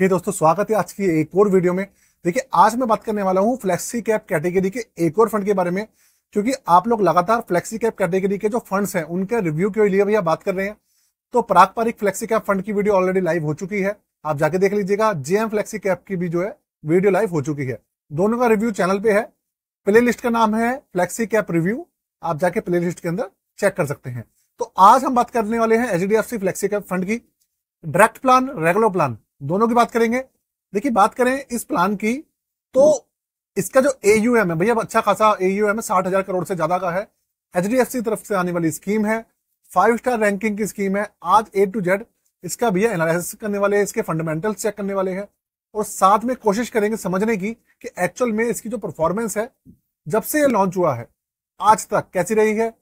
हे दोस्तों, स्वागत है आज की एक और वीडियो में। देखिए, आज मैं बात करने वाला हूं फ्लेक्सी कैप कैटेगरी के एक और फंड के बारे में, क्योंकि आप लोग लगातार फ्लेक्सी कैप कैटेगरी के जो फंड्स हैं उनके रिव्यू के लिए भैया बात कर रहे हैं। तो पारंपरिक फ्लेक्सी कैप फंड की वीडियो ऑलरेडी लाइव हो चुकी है, आप जाके देख लीजिएगा। जेएम फ्लेक्सी कैप की भी जो है वीडियो लाइव हो चुकी है। दोनों का रिव्यू चैनल पे है। प्ले लिस्ट का नाम है फ्लेक्सी कैप रिव्यू, आप जाके प्ले लिस्ट के अंदर चेक कर सकते हैं। तो आज हम बात करने वाले हैं एचडीएफसी फ्लेक्सी कैप फंड की। डायरेक्ट प्लान, रेगुलर प्लान, दोनों की बात करेंगे। देखिए, बात करें इस प्लान की तो इसका जो एयूएम है भैया, अच्छा खासा एयूएम है, 60,000 करोड़ से ज्यादा का है। एचडीएफसी तरफ से आने वाली स्कीम है, 5 स्टार रैंकिंग की स्कीम है। आज ए टू जेड इसका भैया एनालिसिस करने वाले हैं, इसके फंडामेंटल्स चेक करने वाले हैं और साथ में कोशिश करेंगे समझने की कि एक्चुअल में इसकी जो परफॉर्मेंस है जब से ये लॉन्च हुआ है आज तक कैसी रही है,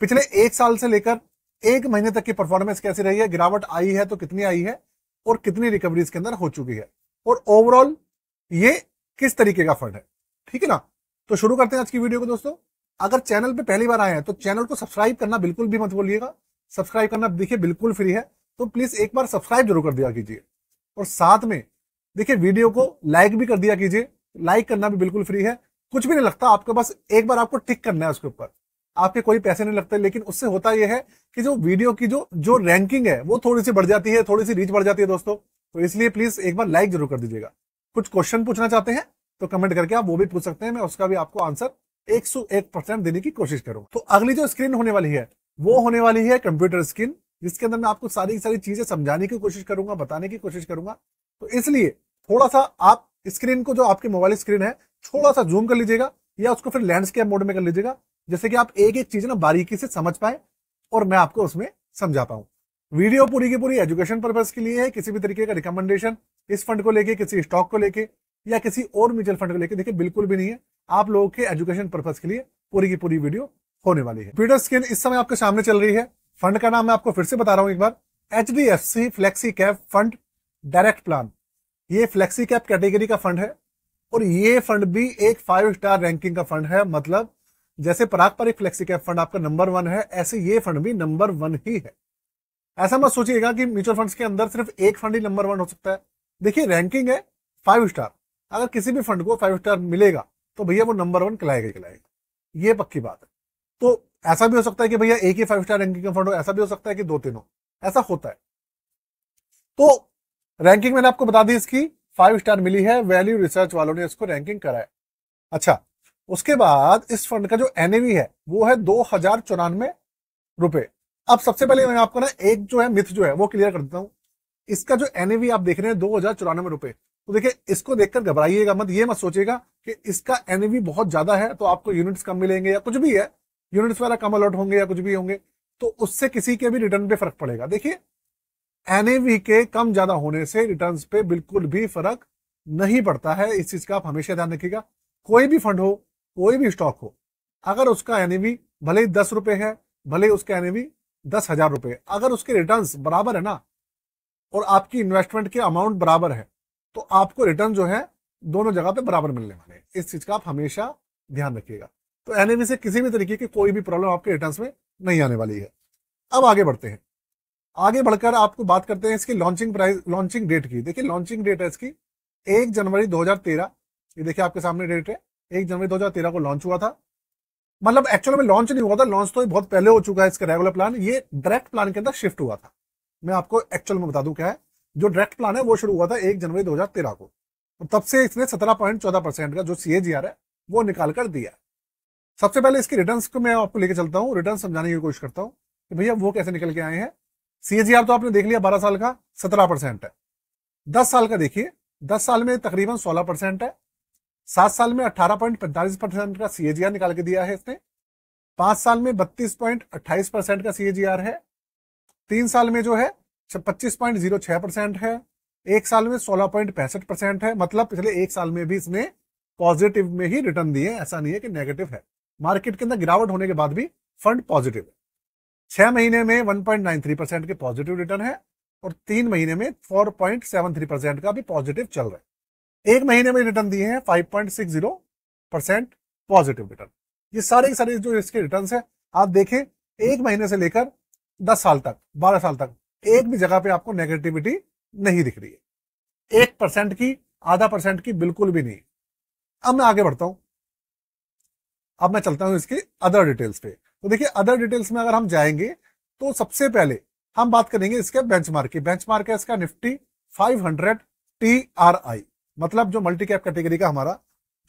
पिछले 1 साल से लेकर 1 महीने तक की परफॉर्मेंस कैसी रही है, गिरावट आई है तो कितनी आई है और कितनी रिकवरी इसके अंदर हो चुकी है, और ओवरऑल ये किस तरीके का फंड है। ठीक है ना। तो शुरू करते हैं आज की वीडियो को। दोस्तों, अगर चैनल पे पहली बार आए हैं तो चैनल को सब्सक्राइब करना बिल्कुल भी मत भूलिएगा। सब्सक्राइब करना देखिए बिल्कुल फ्री है, तो प्लीज एक बार सब्सक्राइब जरूर कर दिया कीजिए और साथ में देखिए वीडियो को लाइक भी कर दिया कीजिए। लाइक करना भी बिल्कुल फ्री है, कुछ भी नहीं लगता आपके पास, एक बार आपको टिक करना है उसके ऊपर, आपके कोई पैसे नहीं लगते। लेकिन उससे होता यह है कि जो वीडियो की जो रैंकिंग है वो थोड़ी सी बढ़ जाती है, थोड़ी सी रीच बढ़ जाती है दोस्तों। तो इसलिए प्लीज एक बार लाइक जरूर कर दीजिएगा। कुछ क्वेश्चन पूछना चाहते हैं तो कमेंट करके आप वो भी पूछ सकते हैं, मैं उसका भी आपको आंसर 101% देने की कोशिश करूंगा। तो अगली जो स्क्रीन होने वाली है वो होने वाली है कंप्यूटर स्क्रीन, जिसके अंदर मैं आपको सारी की सारी चीजें समझाने की कोशिश करूंगा, बताने की कोशिश करूंगा। तो इसलिए थोड़ा सा आप स्क्रीन को, जो आपकी मोबाइल स्क्रीन है, थोड़ा सा जूम कर लीजिएगा या उसको फिर लैंडस्केप मोड में कर लीजिएगा, जैसे कि आप एक एक चीज ना बारीकी से समझ पाए और मैं आपको उसमें समझा पाऊं। वीडियो पूरी की पूरी एजुकेशन पर्पस के लिए है, किसी भी तरीके का रिकमेंडेशन इस फंड को लेके, किसी स्टॉक को लेके या किसी और म्यूचुअल फंड को लेके देखिए बिल्कुल भी नहीं है। आप लोगों के एजुकेशन पर्पस के लिए पूरी की पूरी वीडियो होने वाली है। कंप्यूटर स्क्रीन इस समय आपके सामने चल रही है। फंड का नाम मैं आपको फिर से बता रहा हूं एक बार, HDFC flexi cap fund direct plan. ये फ्लेक्सी कैप कैटेगरी का फंड है और ये फंड भी एक 5 स्टार रैंकिंग का फंड है। मतलब जैसे पारंपरिक फ्लेक्सी कैप फंड आपका नंबर 1 है, ऐसे ये फंड भी नंबर 1 ही है। ऐसा मत सोचिएगा कि म्यूचुअल फंड्स के अंदर सिर्फ एक फंड ही नंबर 1 हो सकता है। देखिए, रैंकिंग है 5 स्टार, अगर किसी भी फंड को 5 स्टार मिलेगा तो भैया वो नंबर 1 कहलाएगा ही कहलाएगा, ये पक्की बात है। तो ऐसा भी हो सकता है कि भैया एक ही 5 स्टार रैंकिंग का फंड हो, ऐसा भी हो सकता है कि 2-3 हो, ऐसा होता है। तो रैंकिंग मैंने आपको बता दी, इसकी 5 स्टार मिली है, वैल्यू रिसर्च वालों ने इसको रैंकिंग करा है। अच्छा, उसके बाद इस फंड का जो एनएवी है वो है 2094 रुपए। अब सबसे पहले मैं आपको ना एक जो है मिथ जो है वो क्लियर कर देता हूं। इसका जो एनएवी आप देख रहे हैं 2094 रुपए, तो देखिए इसको देखकर घबराइएगा मत, ये मत सोचिएगा कि इसका एनएवी बहुत ज्यादा है तो आपको यूनिट्स कम मिलेंगे या कुछ भी है, यूनिट्स वगैरह कम अलॉट होंगे या कुछ भी होंगे, तो उससे किसी के भी रिटर्न पे फर्क पड़ेगा। देखिए, एनएवी के कम ज्यादा होने से रिटर्न्स पे बिल्कुल भी फर्क नहीं पड़ता है, इस चीज का आप हमेशा ध्यान रखिएगा। कोई भी फंड हो, कोई भी स्टॉक हो, अगर उसका एनएवी भले ही 10 रुपए है, भले ही उसका एनएवी 10,000 रुपए, अगर उसके रिटर्न्स बराबर है ना और आपकी इन्वेस्टमेंट के अमाउंट बराबर है तो आपको रिटर्न जो है दोनों जगह पे बराबर मिलने वाले हैं। इस चीज का आप हमेशा ध्यान रखिएगा। तो एनएवी से किसी भी तरीके की कोई भी प्रॉब्लम आपके रिटर्न्स में नहीं आने वाली है। अब आगे बढ़ते हैं, आगे बढ़कर आपको बात करते हैं इसकी लॉन्चिंग प्राइस, लॉन्चिंग डेट की। देखिए, लॉन्चिंग डेट है इसकी 1 जनवरी 2013। ये देखिए आपके सामने डेट है, 1 जनवरी 2013 को लॉन्च हुआ था। मतलब एक्चुअल में लॉन्च नहीं हुआ था, लॉन्च तो बहुत पहले हो चुका है इसका रेगुलर प्लान, ये डायरेक्ट प्लान के अंदर शिफ्ट हुआ था। मैं आपको एक्चुअल में बता दूं क्या है। जो डायरेक्ट प्लान है वो शुरू हुआ था 1 जनवरी 2013 को, और तब से इसने 17.14% का जो सीएजीआर है वो निकाल कर दिया। सबसे पहले इसके रिटर्न्स को मैं आपको लेकर चलता हूँ, रिटर्न समझाने की कोशिश करता हूँ कि भैया वो कैसे निकल के आए हैं। सीएजीआर तो आपने देख लिया 12 साल का 17% है। 10 साल का देखिए, 10 साल में तकरीबन 16% है। 7 साल में 18.45% का सीएजीआर निकाल के दिया है इसने। 5 साल में 32.28% का सीएजीआर है। 3 साल में जो है 25.06% है। 1 साल में 16.65% है। मतलब पिछले 1 साल में भी इसने पॉजिटिव में ही रिटर्न दिए, ऐसा नहीं है कि नेगेटिव है। मार्केट के अंदर गिरावट होने के बाद भी फंड पॉजिटिव है। 6 महीने में 1.93% के पॉजिटिव रिटर्न है और 3 महीने में 4.73% का भी पॉजिटिव चल रहा है। 1 महीने में रिटर्न दिए हैं 5.60% पॉजिटिव रिटर्न। ये सारे जो इसके रिटर्न है आप देखें, 1 महीने से लेकर 10 साल तक, 12 साल तक एक भी जगह पे आपको नेगेटिविटी नहीं दिख रही है। 1% की, आधा % की बिल्कुल भी नहीं। अब मैं आगे बढ़ता हूं, अब मैं चलता हूं इसके अदर डिटेल्स पे। तो देखिए अदर डिटेल्स में अगर हम जाएंगे तो सबसे पहले हम बात करेंगे इसके बेंचमार्क की। बेंचमार्क है इसका निफ्टी 500 TRI, मतलब जो मल्टी कैप कैटेगरी का हमारा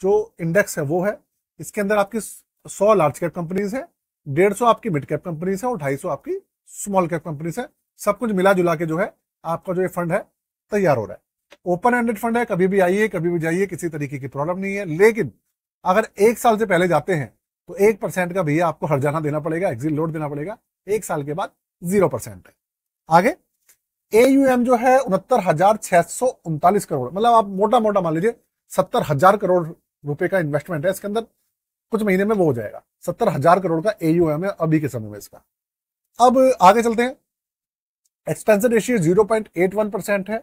जो इंडेक्स है वो है। इसके अंदर आपकी 100 लार्ज कैप कंपनीज है, 150 आपकी मिड कैप कंपनीज है और 250 आपकी स्मॉल कैप कंपनीज है। सब कुछ मिला जुला के जो है आपका जो ये फंड है तैयार हो रहा है। ओपन एंडेड फंड है, कभी भी आइए कभी भी जाइए, किसी तरीके की प्रॉब्लम नहीं है। लेकिन अगर 1 साल से पहले जाते हैं तो 1% का भैया आपको हर्जाना देना पड़ेगा, एग्जिट लोड देना पड़ेगा। 1 साल के बाद 0% है। आगे AUM जो है 69,639 करोड़, मतलब आप मोटा मोटा मान लीजिए 70,000 करोड़ रुपए का इन्वेस्टमेंट है इसके अंदर। कुछ महीने में वो हो जाएगा। 70,000 करोड़ का AUM है अभी के समय में इसका। अब आगे चलते हैं। एक्सपेंशन रेशियो 0.81% है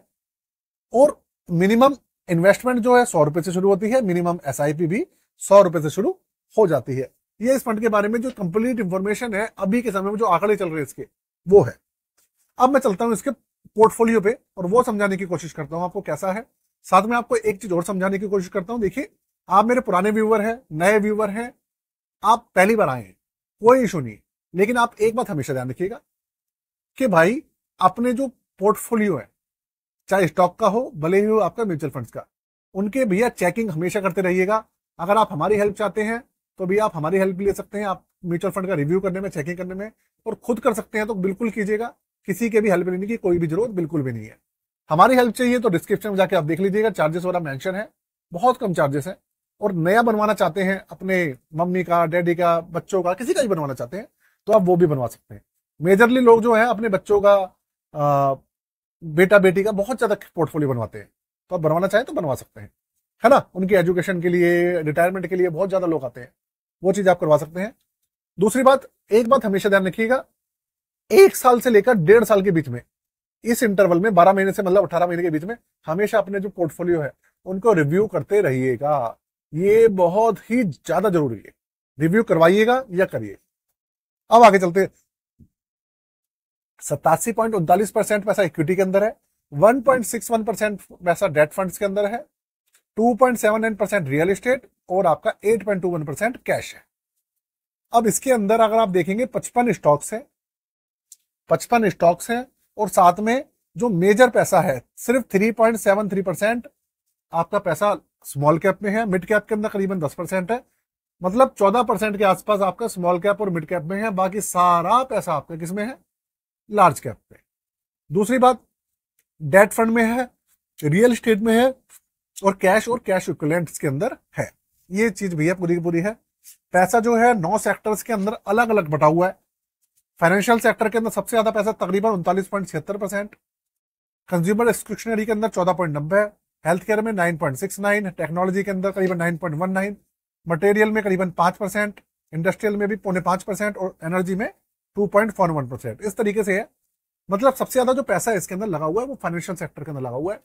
और मिनिमम इन्वेस्टमेंट जो है 100 रुपए से शुरू होती है, मिनिमम SIP भी 100 रुपए से शुरू हो जाती है। ये इस फंड के बारे में जो कंप्लीट इंफॉर्मेशन है अभी के समय में जो आंकड़े चल रहे हैं इसके, वो है। अब मैं चलता हूं इसके पोर्टफोलियो पे और वो समझाने की कोशिश करता हूं आपको कैसा है। साथ में आपको एक चीज और समझाने की कोशिश करता हूं। देखिए आप मेरे पुराने व्यूअर हैं, नए व्यूअर हैं, आप पहली बार आए हैं, कोई इशू नहीं। लेकिन आप एक बात हमेशा ध्यान रखिएगा कि भाई अपने जो पोर्टफोलियो है, चाहे स्टॉक का हो भले ही हो आपका म्यूचुअल फंड्स का, उनके भैया चेकिंग हमेशा करते रहिएगा। अगर आप हमारी हेल्प चाहते हैं तो भी आप हमारी हेल्प ले सकते हैं। आप म्यूचुअल फंड का रिव्यू करने में, चेकिंग करने में और खुद कर सकते हैं तो बिल्कुल कीजिएगा। किसी के भी हेल्प लेने की कोई भी जरूरत बिल्कुल भी नहीं है। हमारी हेल्प चाहिए तो डिस्क्रिप्शन में जाके आप देख लीजिएगा, चार्जेस वाला मेंशन है, बहुत कम चार्जेस है। और नया बनवाना चाहते हैं अपने मम्मी का, डैडी का, बच्चों का, किसी का भी बनवाना चाहते हैं तो आप वो भी बनवा सकते हैं। मेजरली लोग जो है अपने बच्चों का, बेटा बेटी का बहुत ज्यादा पोर्टफोलियो बनवाते हैं, तो आप बनवाना चाहें तो बनवा सकते हैं, है ना। उनकी एजुकेशन के लिए, रिटायरमेंट के लिए बहुत ज्यादा लोग आते हैं, वो चीज आप करवा सकते हैं। दूसरी बात, एक बात हमेशा ध्यान रखिएगा, 1 साल से लेकर 1.5 साल के बीच में, इस इंटरवल में 12 महीने से मतलब 18 महीने के बीच में हमेशा अपने जो पोर्टफोलियो है उनको रिव्यू करते रहिएगा। ये बहुत ही ज्यादा जरूरी है, रिव्यू करवाइएगा या करिए। अब आगे चलते हैं। 87.39% पैसा इक्विटी के अंदर है, 1.61% पैसा डेट फंड्स के अंदर है, 2.79% रियल एस्टेट और आपका 8.21% कैश है। अब इसके अंदर अगर आप देखेंगे 55 स्टॉक्स हैं, 55 स्टॉक्स हैं और साथ में जो मेजर पैसा है सिर्फ 3.73% आपका पैसा स्मॉल कैप में है। मिड कैप के अंदर करीबन 10% है, मतलब 14% के आसपास आपका स्मॉल कैप और मिड कैप में है। बाकी सारा पैसा आपका किसमें है? लार्ज कैप पे। दूसरी बात, डेट फंड में है, रियल एस्टेट में है और कैश इक्विवेलेंट्स के अंदर है। ये चीज भैया पूरी की पूरी है। पैसा जो है 9 सेक्टर्स के अंदर अलग अलग बटा हुआ है। फाइनेंशियल सेक्टर के अंदर सबसे ज्यादा पैसा तकरीबन 39.76%, कंज्यूमर डिस्क्रिप्शनरी के अंदर 14.90, हेल्थ केयर में 9.69, टेक्नोलॉजी के अंदर करीबन 9.19, मटेरियल में करीबन 5%, इंडस्ट्रियल में भी 4.5% और एनर्जी में 2.41%। इस तरीके से है, मतलब सबसे ज्यादा जो पैसा है इसके अंदर लगा हुआ है वो फाइनेंशियल सेक्टर के अंदर लगा हुआ है।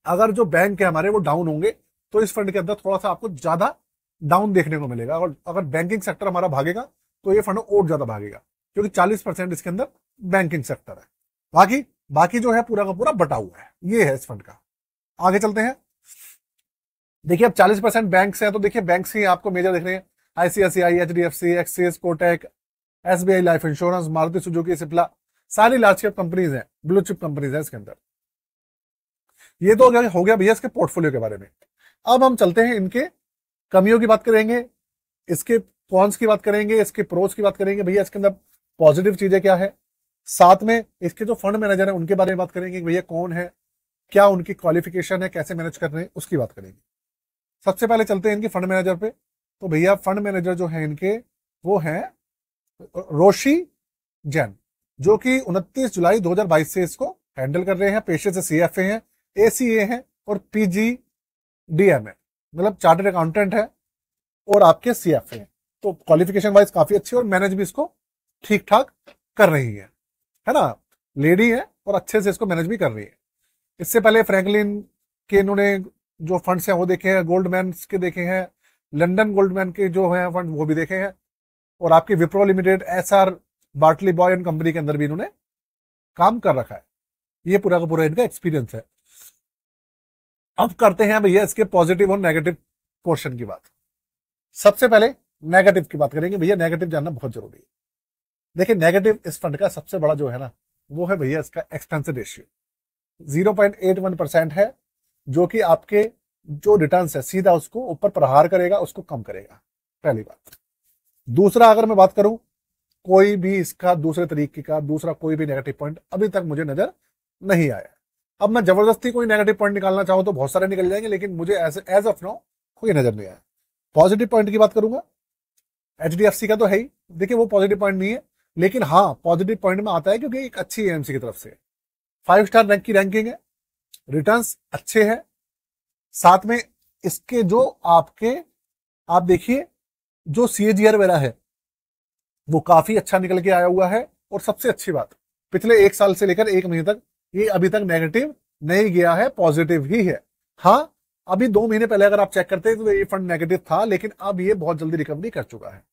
अगर जो बैंक है हमारे वो डाउन होंगे तो इस फंड के अंदर थोड़ा सा आपको ज्यादा डाउन देखने को मिलेगा, और अगर बैंकिंग सेक्टर हमारा भागेगा तो ये फंड और ज्यादा भागेगा, क्योंकि 40% इसके अंदर बैंकिंग सेक्टर है। बाकी जो है पूरा का पूरा बटा हुआ है। ये है इस फंड का। आगे चलते हैं। देखिए अब 40% बैंक्स हैं तो देखिए बैंक्स ही आपको मेजर दिख रहे हैं, ICICI, HDFC, axis, Kotak, SBI life insurance, Maruti Suzuki, Cipla, सारी लार्ज कैप कंपनीज हैं, ब्लू चिप कंपनीज हैं इसके अंदर। ये तो हो गया भैया इसके पोर्टफोलियो के बारे में। अब हम चलते हैं इनके कमियों की बात करेंगे, इसके कॉन्स की बात करेंगे, इसके प्रोस की बात करेंगे भैया इसके अंदर पॉजिटिव चीजें क्या है। साथ में इसके जो फंड मैनेजर है उनके बारे में बात करेंगे, भैया कौन है, क्या उनकी क्वालिफिकेशन है, कैसे मैनेज कर रहे हैं, उसकी बात करेंगे। सबसे पहले चलते हैं इनके फंड मैनेजर पे। तो भैया फंड मैनेजर जो है इनके वो हैं रोशी जैन, जो कि 29 जुलाई 2022 से इसको हैंडल कर रहे हैं। पेशे से CFA हैं, ACA हैं और PGDM है, मतलब चार्टर्ड अकाउंटेंट है और आपके CFA हैं। तो क्वालिफिकेशन वाइज काफी अच्छी और मैनेज भी इसको ठीक ठाक कर रही है ना। लेडी है और अच्छे से इसको मैनेज भी कर रही है। इससे पहले फ्रैंकलिन के इन्होंने जो फंड्स हैं वो देखे हैं, गोल्डमैन के देखे हैं, लंदन गोल्डमैन के जो हैं फंड वो भी देखे हैं, और आपकी Wipro limited, SR Bartley boy and company के अंदर भी इन्होंने काम कर रखा है। ये पूरा का पूरा इनका एक्सपीरियंस है। अब करते हैं भैया इसके पॉजिटिव और नेगेटिव पोर्शन की बात। सबसे पहले नेगेटिव की बात करेंगे भैया, नेगेटिव जानना बहुत जरूरी है। देखिए नेगेटिव इस फंड का सबसे बड़ा जो है ना, वो है भैया इसका एक्सपेंसिव रेशियो 0.81% है, जो कि आपके जो रिटर्न है सीधा उसको ऊपर प्रहार करेगा, उसको कम करेगा, पहली बात। दूसरा अगर मैं बात करूं, कोई भी इसका दूसरे तरीके का दूसरा कोई भी नेगेटिव पॉइंट अभी तक मुझे नजर नहीं आया। अब मैं जबरदस्ती कोई नेगेटिव पॉइंट निकालना चाहूं तो बहुत सारे निकल जाएंगे, लेकिन मुझे एज ऑफ नाउ कोई नजर नहीं आया। पॉजिटिव पॉइंट की बात करूंगा, एचडीएफसी का तो है ही, देखिए वो पॉजिटिव पॉइंट नहीं है, लेकिन हाँ पॉजिटिव पॉइंट में आता है क्योंकि एक अच्छी एएमसी की तरफ से 5 स्टार रैंक की रैंकिंग है, रिटर्न्स अच्छे हैं, साथ में इसके जो आपके आप देखिए जो सीएजीआर वगैरह है वो काफी अच्छा निकल के आया हुआ है। और सबसे अच्छी बात, पिछले 1 साल से लेकर 1 महीने तक ये अभी तक नेगेटिव नहीं गया है, पॉजिटिव ही है। हाँ अभी 2 महीने पहले अगर आप चेक करते तो ये फंड नेगेटिव था, लेकिन अब ये बहुत जल्दी रिकवरी कर चुका है।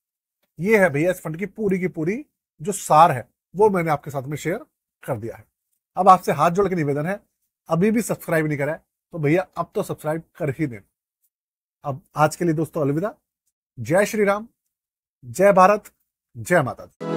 ये है भैया इस फंड की पूरी जो सार है वो मैंने आपके साथ में शेयर कर दिया है। अब आपसे हाथ जोड़ के निवेदन है, अभी भी सब्सक्राइब नहीं करा है तो भैया अब तो सब्सक्राइब कर ही दें। अब आज के लिए दोस्तों अलविदा। जय श्री राम, जय भारत, जय माता दी।